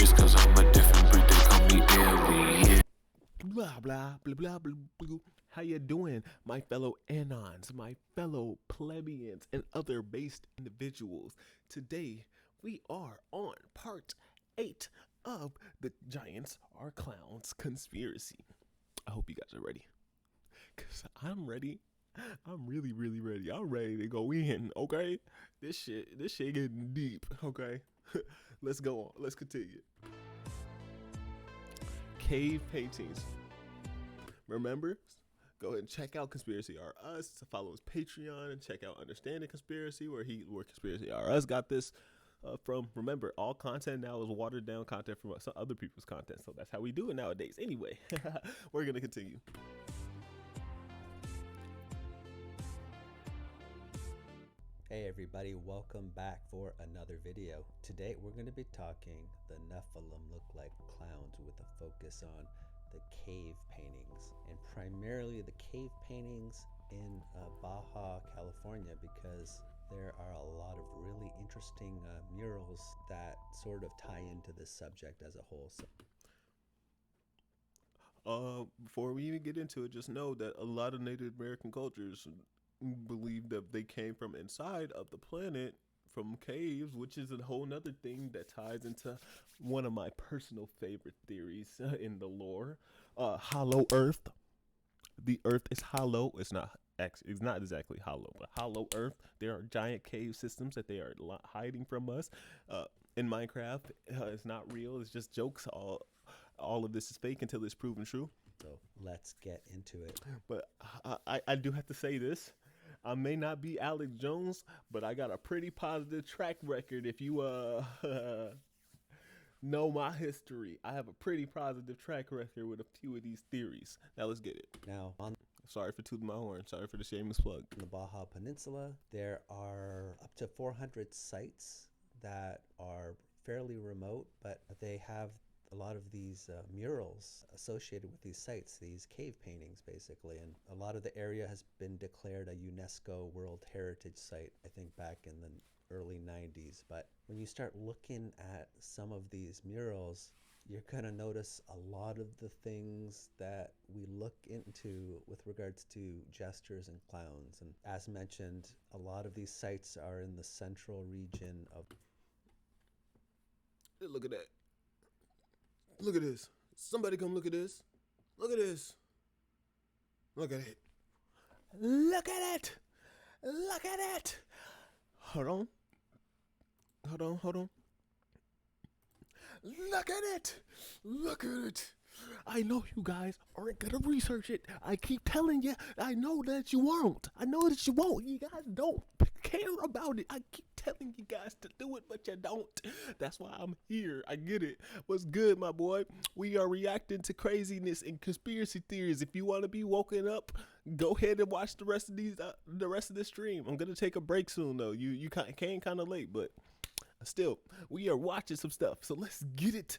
It's cause I'm a different breed, they call me alien. Blah, blah, blah, blah, blah, blah. How you doing, my fellow Anons, my fellow plebeians, and other based individuals? Today, we are on part 8 of the Giants Are Clowns conspiracy. I hope you guys are ready, because I'm ready. I'm really, really ready. I'm ready to go in, okay? This shit getting deep, okay? Let's go on. Let's continue. Cave paintings. Remember? Go ahead and check out Conspiracy R Us. To follow his Patreon and check out Understanding Conspiracy, where Conspiracy R Us got this from. Remember, all content now is watered down content from some other people's content, so that's how we do it nowadays. Anyway, we're gonna continue. Hey everybody, welcome back for another video. Today we're going to be talking the Nephilim look like clowns with a focus on the cave paintings, and primarily the cave paintings in Baja, California, because there are a lot of really interesting murals that sort of tie into this subject as a whole. Before we even get into it, just know that a lot of Native American cultures believe that they came from inside of the planet from caves, which is a whole nother thing that ties into one of my personal favorite theories in the lore. Hollow Earth. The Earth is hollow. It's not exactly hollow, but hollow Earth. There are giant cave systems that they are hiding from us. In Minecraft, it's not real. It's just jokes. All of this is fake until it's proven true. So let's get into it. But I do have to say this. I may not be Alex Jones, but I got a pretty positive track record. If you know my history, I have a pretty positive track record with a few of these theories. Now let's get it. Now, Sorry for tooting my horn. Sorry for the shameless plug. on the Baja Peninsula, there are up to 400 sites that are fairly remote, but they have a lot of these murals associated with these sites, these cave paintings basically, and a lot of the area has been declared a UNESCO World Heritage Site, I think back in the early 90s. But when you start looking at some of these murals, you're going to notice a lot of the things that we look into with regards to jesters and clowns. And as mentioned, a lot of these sites are in the central region of... Look at that. Look at this. Somebody come look at this. Look at this. Look at it. Look at it. Look at it. Hold on. Look at it. Look at it. I know you guys aren't going to research it. I keep telling you. I know that you won't. You guys don't care about it. I keep telling you guys to do it, but you don't. That's why I'm here. I get it. What's good, my boy? We are reacting to craziness and conspiracy theories. If you want to be woken up, go ahead and watch the rest of this stream. I'm gonna take a break soon, though. You came kind of late, but still, we are watching some stuff. So let's get it.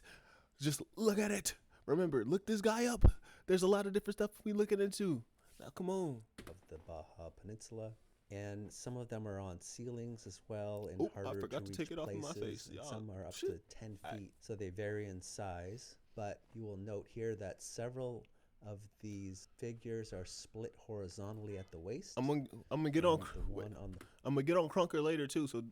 Just look at it. Remember, look this guy up. There's a lot of different stuff we looking into. Now, come on. Of the Baja Peninsula. And some of them are on ceilings as well, and harder I forgot to to reach take it off of my places, face. and some are up to 10 feet, so they vary in size. But you will note here that several of these figures are split horizontally at the waist. I'm gonna get on. I'm gonna get on Crunker later too. So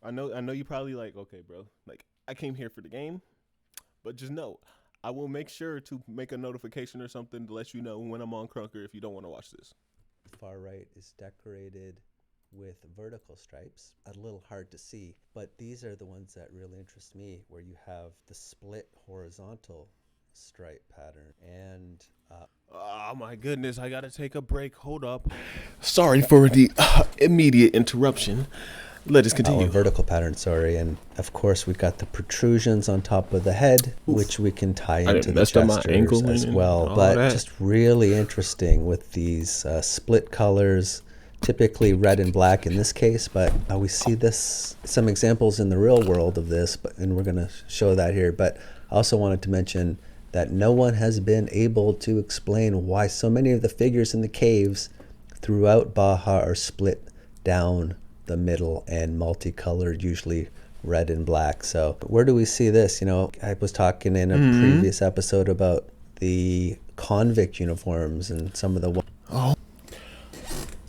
I know you probably like, okay, bro. Like, I came here for the game, but just know I will make sure to make a notification or something to let you know when I'm on Crunker if you don't want to watch this. Far right is decorated with vertical stripes, a little hard to see, but these are the ones that really interest me, where you have the split horizontal stripe pattern. And oh my goodness, I gotta take a break. Hold up. Sorry for the immediate interruption. Let us continue. Vertical pattern, sorry. And of course, we've got the protrusions on top of the head, which we can tie into the jesters as well. But just really interesting with these split colors, typically red and black in this case. But we see some examples in the real world of this, and we're going to show that here. But I also wanted to mention that no one has been able to explain why so many of the figures in the caves throughout Baja are split down the middle and multicolored, usually red and black. So where do we see this? I was talking in a previous episode about the convict uniforms and some of the...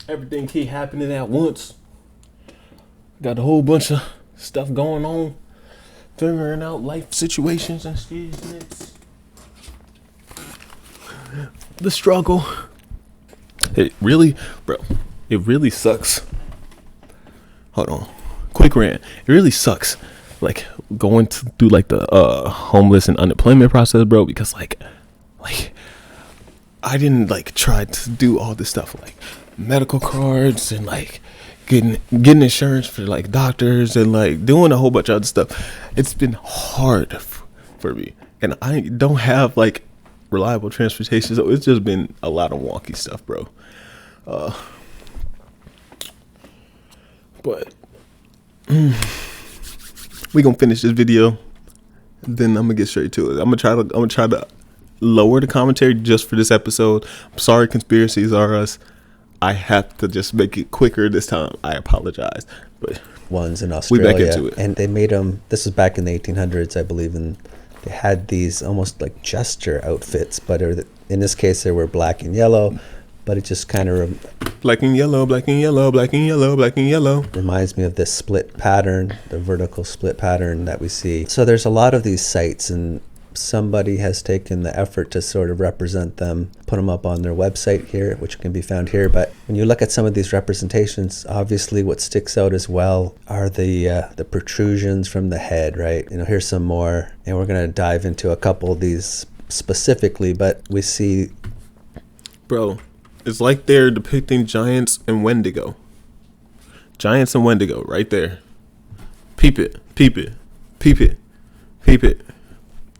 Everything keep happening at once. Got a whole bunch of stuff going on, figuring out life situations and shit. The struggle. It really sucks. Hold on. Quick rant. It really sucks. Like going through like the homeless and unemployment process, bro, because like I didn't like try to do all this stuff like medical cards and like getting insurance for like doctors and like doing a whole bunch of other stuff. It's been hard for me, and I don't have like reliable transportation, so it's just been a lot of wonky stuff, bro. But we gonna finish this video, then I'm gonna get straight to it. I'm gonna try to lower the commentary just for this episode. I'm sorry, conspiracies are us. I have to just make it quicker this time. I apologize, but ones in Australia, we back into it. And they made them. This was back in the 1800s, I believe, and they had these almost like jester outfits, but in this case, they were black and yellow. But it just kind of black and yellow, black and yellow, black and yellow, black and yellow. Reminds me of this split pattern, the vertical split pattern that we see. So there's a lot of these sites, and somebody has taken the effort to sort of represent them, put them up on their website here, which can be found here. But when you look at some of these representations, obviously what sticks out as well are the protrusions from the head, right? Here's some more, and we're going to dive into a couple of these specifically, but we see... Bro, it's like they're depicting giants and Wendigo. Giants and Wendigo right there. Peep it, peep it, peep it, peep it.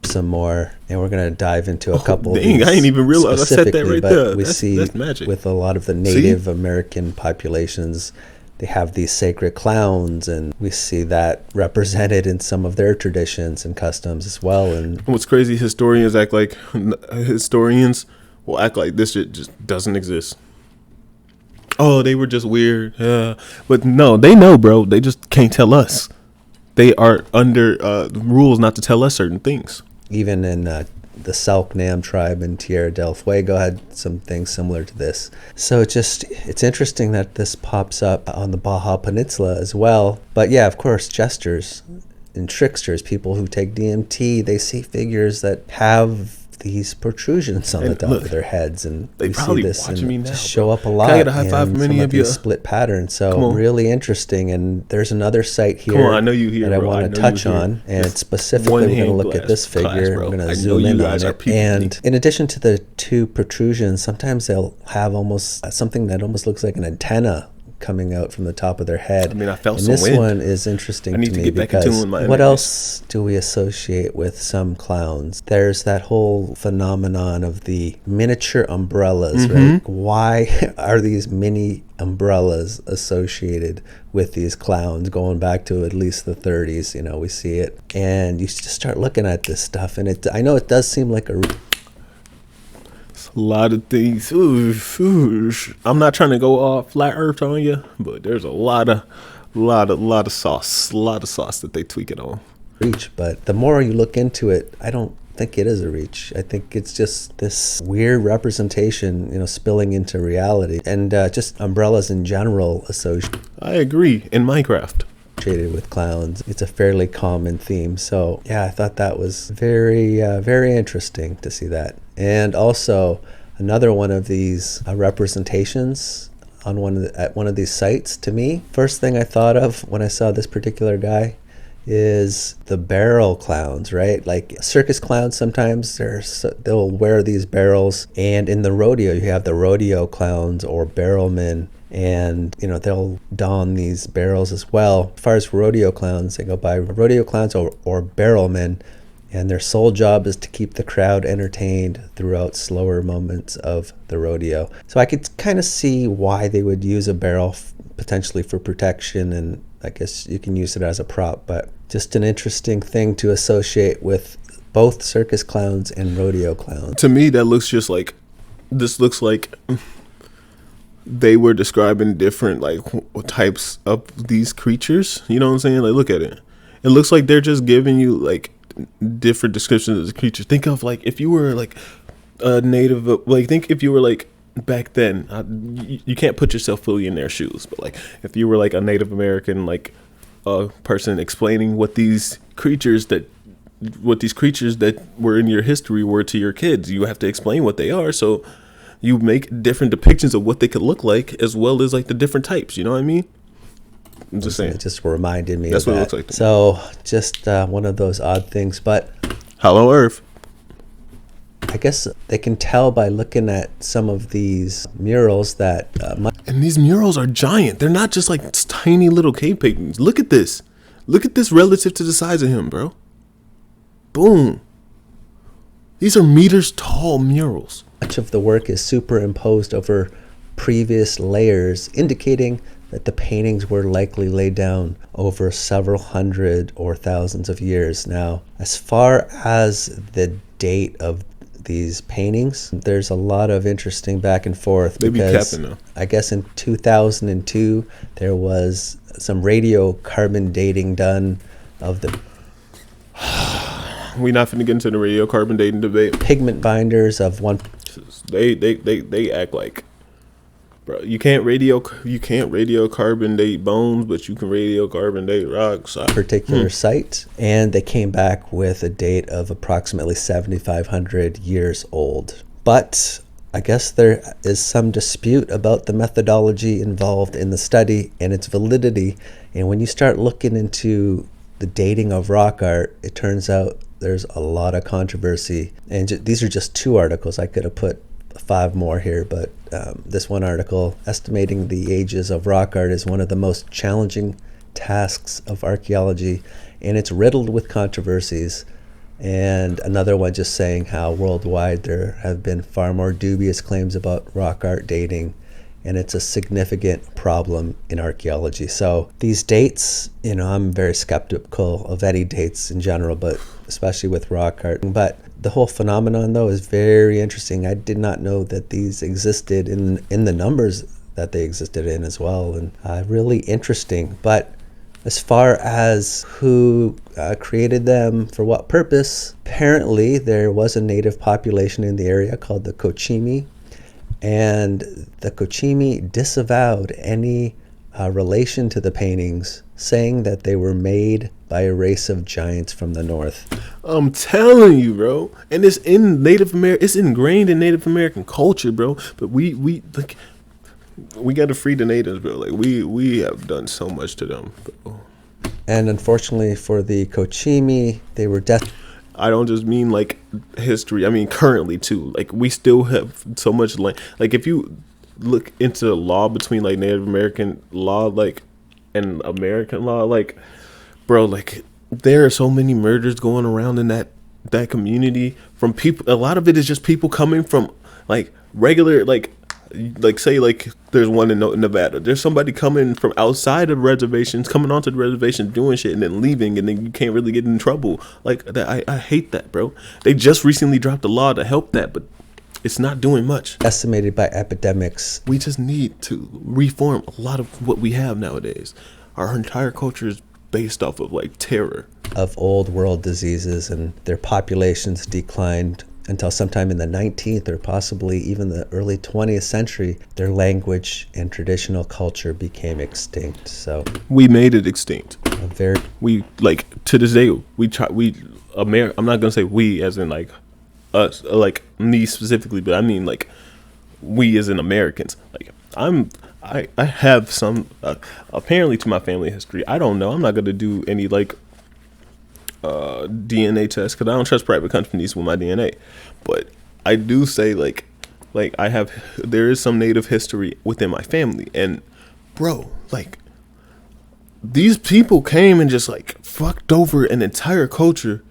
Some more, and we're going to dive into a couple of these. I ain't even realize I said that right there. We see that's magic. With a lot of the Native American populations, they have these sacred clowns, and we see that represented in some of their traditions and customs as well. And what's crazy, historians will act like this shit just doesn't exist. Oh, they were just weird. But no, they know, bro. They just can't tell us. They are under rules not to tell us certain things. Even in the Selknam tribe in Tierra del Fuego had some things similar to this. So it's interesting that this pops up on the Baja Peninsula as well. But yeah, of course, jesters and tricksters, people who take DMT, they see figures that have these protrusions on the top of their heads, and they we probably see this watching me now, just show up a lot. Can I get a high five from any of you? Split patterns, so really interesting. And there's another site here Come on, I know you here, that I want to touch on, and specifically we're going to look at this figure. We're going to zoom in on it. And in addition to the two protrusions, sometimes they'll have almost something that almost looks like an antenna coming out from the top of their head. I mean, I felt and some this wind. one is interesting to me because what else do we associate with some clowns? There's that whole phenomenon of the miniature umbrellas, right? Why are these mini umbrellas associated with these clowns going back to at least the 30s? We see it, and you just start looking at this stuff, and I know it does seem like a lot of things. I'm not trying to go all flat earth on you, but there's a lot of sauce that they tweak it on. Reach, but the more you look into it, I don't think it is a reach. I think it's just this weird representation, spilling into reality, and just umbrellas in general associated. I agree. In Minecraft. With clowns, it's a fairly common theme. So yeah, I thought that was very interesting to see that. And also another one of these representations on at one of these sites. To me, first thing I thought of when I saw this particular guy is the barrel clowns, right? Like circus clowns, sometimes they'll wear these barrels, and in the rodeo you have the rodeo clowns or barrelmen, and they'll don these barrels as well. As far as rodeo clowns, they go by rodeo clowns or barrelmen, and their sole job is to keep the crowd entertained throughout slower moments of the rodeo. So I could kind of see why they would use a barrel potentially for protection, and I guess you can use it as a prop, but just an interesting thing to associate with both circus clowns and rodeo clowns. To me, that looks just like, this looks like they were describing different like types of these creatures. You know what I'm saying? Like, look at it. It looks like they're just giving you like different descriptions of the creature. Think of like if you were like a native, like think if you were like back then. You can't put yourself fully in their shoes, but like if you were like a Native American, like a person explaining what these creatures that were in your history were to your kids, you have to explain what they are. So you make different depictions of what they could look like, as well as like the different types. You know what I mean? I'm just saying. It just reminded me That's of what that. it looks like. So just one of those odd things. But Hello, Earth. I guess they can tell by looking at some of these murals that And these murals are giant. They're not just like tiny little cave paintings. Look at this. Look at this relative to the size of him, bro. Boom. These are meters tall murals. much of the work is superimposed over previous layers, indicating that the paintings were likely laid down over several hundred or thousands of years. Now, as far as the date of these paintings, there's a lot of interesting back and forth. They be capping though. I guess in 2002 there was some radiocarbon dating done of the We not finna get into the radiocarbon dating debate. pigment binders of one They act like, bro, you can't radiocarbon date bones, but you can radiocarbon date rocks. particular site, and they came back with a date of approximately 7,500 years old. But I guess there is some dispute about the methodology involved in the study and its validity. And when you start looking into the dating of rock art, it turns out there's a lot of controversy. And these are just two articles. I could have put 5 more here, but this one article, estimating the ages of rock art, is one of the most challenging tasks of archaeology, and it's riddled with controversies. And another one just saying how worldwide there have been far more dubious claims about rock art dating, and it's a significant problem in archaeology. So these dates, I'm very skeptical of any dates in general, but especially with rock art. But the whole phenomenon, though, is very interesting. I did not know that these existed in the numbers that they existed in as well, and really interesting. But as far as who created them, for what purpose, apparently there was a native population in the area called the Kochimi, and the Kochimi disavowed any relation to the paintings, saying that they were made by a race of giants from the north. I'm telling you, bro. And it's in Native American. It's ingrained in Native American culture, bro. But we got to free the natives, bro. Like we have done so much to them, bro. And unfortunately for the Kochimi, they were I don't just mean like history. I mean currently too. Like we still have so much land. Like if you look into the law between like Native American law, like and American law, like bro, like there are so many murders going around in that community from people. A lot of it is just people coming from like regular like say like there's one in Nevada. There's somebody coming from outside of reservations, coming onto the reservation doing shit and then leaving, and then you can't really get in trouble. Like that, I hate that, bro. They just recently dropped a law to help that, but it's not doing much. estimated by epidemics. We just need to reform a lot of what we have nowadays. Our entire culture is based off of like terror Of old world diseases, and their populations declined until sometime in the 19th or possibly even the early 20th century. Their language and traditional culture became extinct. So we made it extinct. we Like to this day I'm not gonna say we as in like us, like me specifically, but I mean like we as in Americans. Like I have some apparently to my family history. I don't know. I'm not gonna do any like DNA test because I don't trust private companies with my DNA. But I do say like there is some Native history within my family, and bro, like these people came and just like fucked over an entire culture.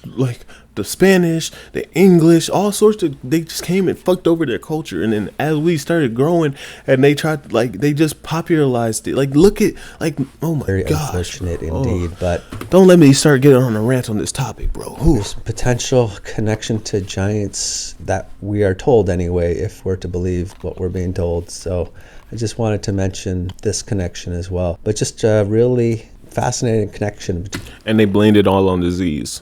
Like the Spanish, the English, all sorts of, they just came and fucked over their culture. And then as we started growing and they tried, like, they just popularized it. Like, look at, like, oh my very gosh. unfortunate indeed. But Don't let me start getting on a rant on this topic, bro. there's potential connection to giants that we are told anyway, if we're to believe what we're being told. So I just wanted to mention this connection as well. But just really fascinating connection And they blamed it all on disease.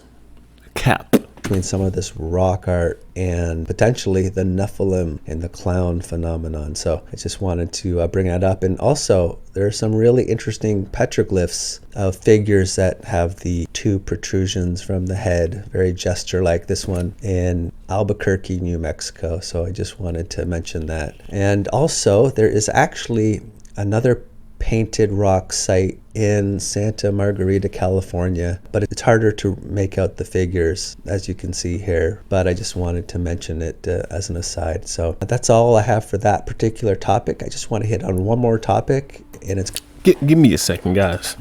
Cap. between some of this rock art and potentially the Nephilim and the clown phenomenon. So I just wanted to bring that up. And also, there are some really interesting petroglyphs of figures that have the two protrusions from the head, very gesture-like. This one in Albuquerque, New Mexico. So I just wanted to mention that. And also, there is actually another painted rock site in Santa Margarita, California, but it's harder to make out the figures, as you can see here. But I just wanted to mention it as an aside. So that's all I have for that particular topic. I just want to hit on one more topic, and it's... Give me a second, guys.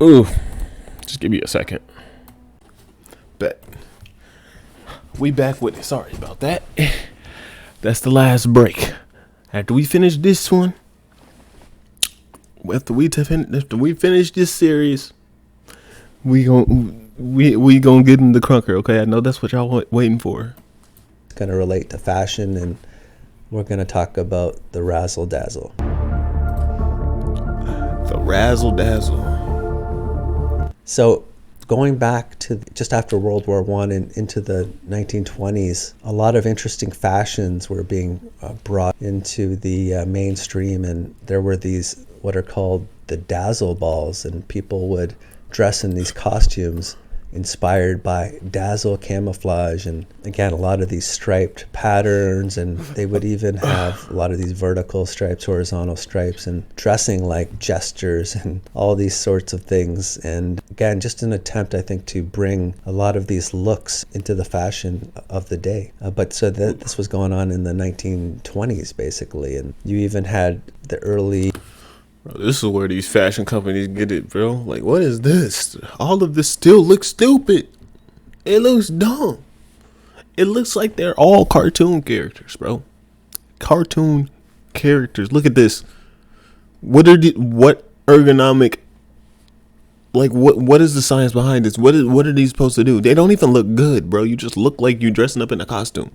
Ooh, just give me a second. Bet. We back with it. Sorry about that. That's the last break. After we finish this one, after we finish this series, we gonna get in the crunker. Okay, I know that's what y'all waiting for. It's gonna relate to fashion, and we're gonna talk about the razzle dazzle. The razzle dazzle. So, going back to just after World War I and into the 1920s, a lot of interesting fashions were being brought into the mainstream, and there were these what are called the dazzle balls, and people would dress in these costumes inspired by dazzle camouflage, and again, a lot of these striped patterns, and they would even have a lot of these vertical stripes, horizontal stripes, and dressing like jesters and all these sorts of things. And again, just an attempt, I think, to bring a lot of these looks into the fashion of the day. But so this was going on in the 1920s, basically, and you even had the early... Bro, this is where these fashion companies get it, bro. Like, what is this? All of this still looks stupid. It looks dumb. It looks like they're all cartoon characters, bro. Cartoon characters. Look at this. What ergonomic? Like, what is the science behind this? What are these supposed to do? They don't even look good, bro. You just look like you dressing up in a costume.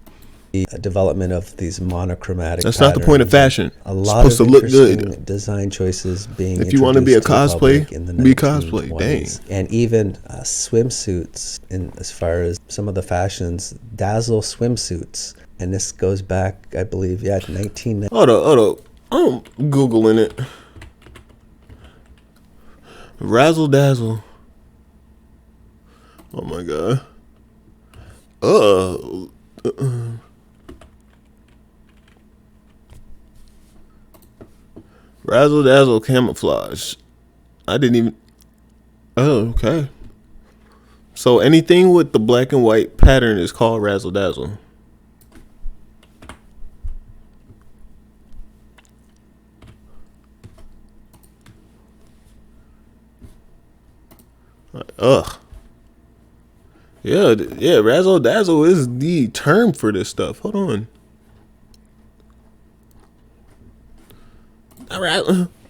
Development of these monochromatic That's not the point of fashion. A lot it's supposed of to look good. Design choices being if you want to be a cosplay, be 1920s. cosplay. Dang. And even swimsuits, in as far as some of the fashions, dazzle swimsuits, and this goes back, I believe, 1990. Hold up. I'm googling it. Razzle dazzle. Oh my god. Razzle dazzle camouflage. I didn't even. Oh, okay. So anything with the black and white pattern is called razzle dazzle. Ugh. Yeah, razzle dazzle is the term for this stuff. Hold on. All right,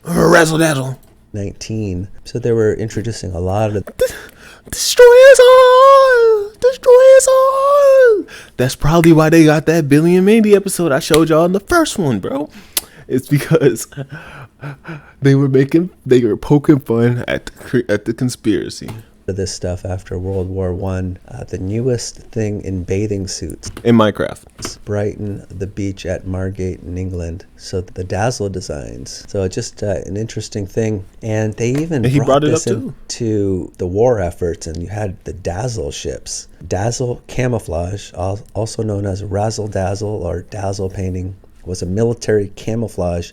razzle dazzle. 19. So they were introducing a lot of Destroy us all! Destroy us all! That's probably why they got that Billy and Mandy episode I showed y'all in the first one, bro. It's because they were poking fun at the conspiracy. this stuff after World War I. The newest thing in bathing suits. In Minecraft. Brighton, the beach at Margate in England. So the dazzle designs. So just an interesting thing. And they even brought this into the war efforts, and you had the dazzle ships. Dazzle camouflage, also known as razzle dazzle or dazzle painting, was a military camouflage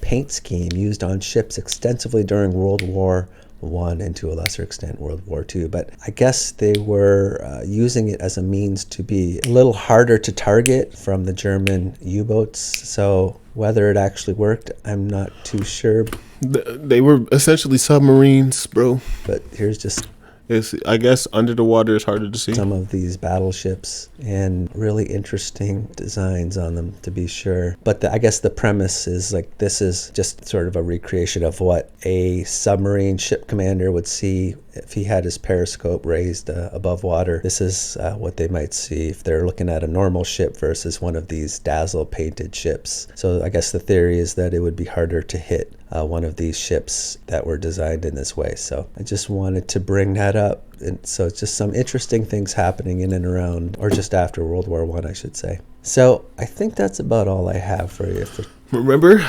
paint scheme used on ships extensively during World War I and to a lesser extent World War II. But I guess they were using it as a means to be a little harder to target from the German U-boats. So whether it actually worked, I'm not too sure. They were essentially submarines, bro. But here's just... It's, I guess under the water is harder to see. Some of these battleships and really interesting designs on them, to be sure. But I guess the premise is like this is just sort of a recreation of what a submarine ship commander would see if he had his periscope raised above water. This is what they might see if they're looking at a normal ship versus one of these dazzle painted ships. So I guess the theory is that it would be harder to hit one of these ships that were designed in this way. So I just wanted to bring that up. And so it's just some interesting things happening in and around, or just after World War I, I should say. So I think that's about all I have for you. Remember,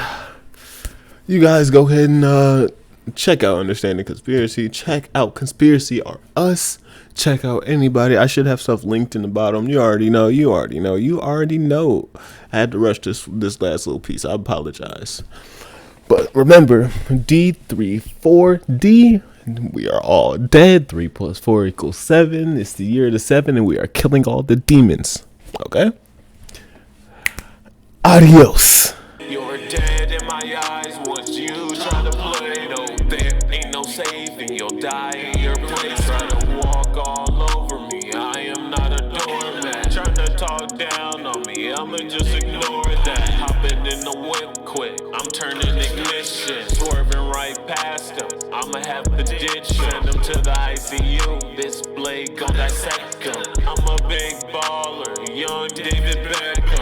you guys go ahead and check out Understanding Conspiracy. Check out Conspiracy or Us. Check out anybody. I should have stuff linked in the bottom. You already know. I had to rush this last little piece. I apologize. But remember, D34D, we are all dead. 3 + 4 = 7. It's the year of the 7, and we are killing all the demons. Okay? Adios. You're dead in my eyes once you try to play. No, there ain't no saving. You'll die in your place. Try to walk all over me. I am not a doormat. Trying to talk down on me. I'ma just ignore that. Hopping in the whip quick. I'm turning ignition. Swerving right past him. I'ma have to ditch. Send him to the ICU. This blade gon' dissect him. I'm a big baller. Young David Beckham.